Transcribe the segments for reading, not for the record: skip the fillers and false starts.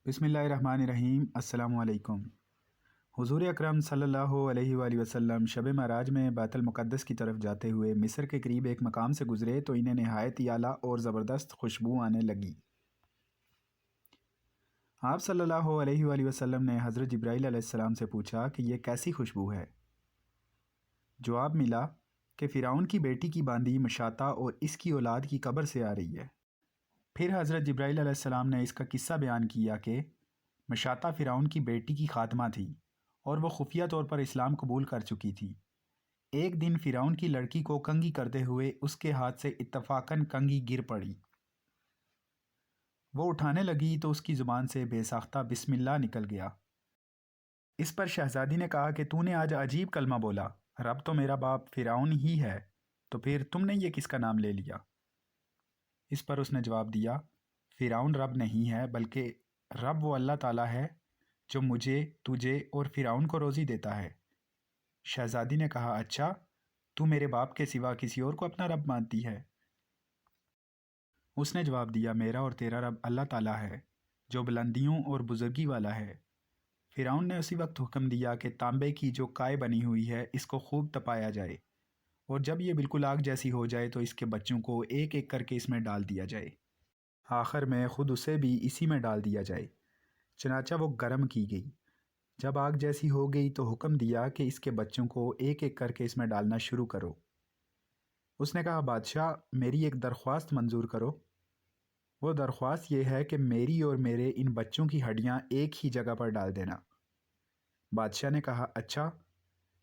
بسم اللہ الرحمن الرحیم۔ السلام علیکم۔ حضور اکرم صلی اللہ علیہ وآلہ وسلم شب معراج میں بیت المقدس کی طرف جاتے ہوئے مصر کے قریب ایک مقام سے گزرے تو انہیں نہایت ہی اعلیٰ اور زبردست خوشبو آنے لگی۔ آپ صلی اللہ علیہ وآلہ وسلم نے حضرت جبرائیل علیہ السلام سے پوچھا کہ یہ کیسی خوشبو ہے؟ جواب ملا کہ فرعون کی بیٹی کی باندی مشاطہ اور اس کی اولاد کی قبر سے آ رہی ہے۔ پھر حضرت جبرائیل علیہ السلام نے اس کا قصہ بیان کیا کہ مشاطہ فرعون کی بیٹی کی خادمہ تھی اور وہ خفیہ طور پر اسلام قبول کر چکی تھی۔ ایک دن فرعون کی لڑکی کو کنگھی کرتے ہوئے اس کے ہاتھ سے اتفاقاً کنگھی گر پڑی۔ وہ اٹھانے لگی تو اس کی زبان سے بے ساختہ بسم اللہ نکل گیا۔ اس پر شہزادی نے کہا کہ تو نے آج عجیب کلمہ بولا، رب تو میرا باپ فرعون ہی ہے، تو پھر تم نے یہ کس کا نام لے لیا؟ اس پر اس نے جواب دیا، فرعون رب نہیں ہے بلکہ رب وہ اللہ تعالیٰ ہے جو مجھے، تجھے اور فرعون کو روزی دیتا ہے۔ شہزادی نے کہا، اچھا تو میرے باپ کے سوا کسی اور کو اپنا رب مانتی ہے؟ اس نے جواب دیا، میرا اور تیرا رب اللہ تعالیٰ ہے جو بلندیوں اور بزرگی والا ہے۔ فرعون نے اسی وقت حکم دیا کہ تانبے کی جو کائے بنی ہوئی ہے اس کو خوب تپایا جائے، اور جب یہ بالکل آگ جیسی ہو جائے تو اس کے بچوں کو ایک ایک کر کے اس میں ڈال دیا جائے، آخر میں خود اسے بھی اسی میں ڈال دیا جائے۔ چنانچہ وہ گرم کی گئی۔ جب آگ جیسی ہو گئی تو حکم دیا کہ اس کے بچوں کو ایک ایک کر کے اس میں ڈالنا شروع کرو۔ اس نے کہا، بادشاہ میری ایک درخواست منظور کرو۔ وہ درخواست یہ ہے کہ میری اور میرے ان بچوں کی ہڈیاں ایک ہی جگہ پر ڈال دینا۔ بادشاہ نے کہا، اچھا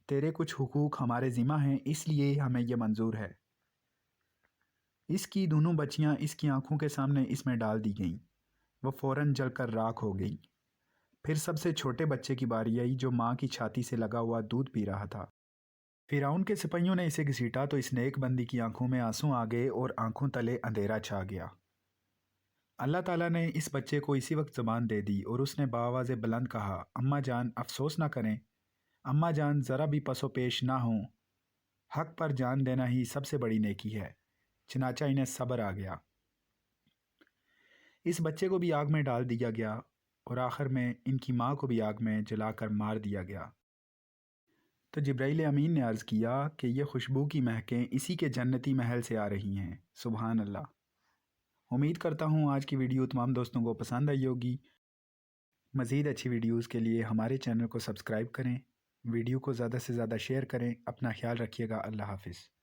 تیرے کچھ حقوق ہمارے ذمہ ہیں اس لیے ہمیں یہ منظور ہے۔ اس کی دونوں بچیاں اس کی آنکھوں کے سامنے اس میں ڈال دی گئیں۔ وہ فوراً جل کر راکھ ہو گئی۔ پھر سب سے چھوٹے بچے کی باری آئی جو ماں کی چھاتی سے لگا ہوا دودھ پی رہا تھا۔ فرعون کے سپاہیوں نے اسے گھسیٹا تو اس نیک بندی کی آنکھوں میں آنسو آ گئے اور آنکھوں تلے اندھیرا چھا گیا۔ اللہ تعالیٰ نے اس بچے کو اسی وقت زبان دے دی اور اس نے بآواز بلند کہا، اماں جان افسوس نہ کریں، اماں جان ذرا بھی پس و پیش نہ ہوں، حق پر جان دینا ہی سب سے بڑی نیکی ہے۔ چنانچہ انہیں صبر آ گیا۔ اس بچے کو بھی آگ میں ڈال دیا گیا اور آخر میں ان کی ماں کو بھی آگ میں جلا کر مار دیا گیا۔ تو جبرائیل امین نے عرض کیا کہ یہ خوشبو کی مہکیں اسی کے جنتی محل سے آ رہی ہیں۔ سبحان اللہ۔ امید کرتا ہوں آج کی ویڈیو تمام دوستوں کو پسند آئی ہوگی۔ مزید اچھی ویڈیوز کے لیے ہمارے چینل کو سبسکرائب کریں، ویڈیو کو زیادہ سے زیادہ شیئر کریں۔ اپنا خیال رکھیے گا۔ اللہ حافظ۔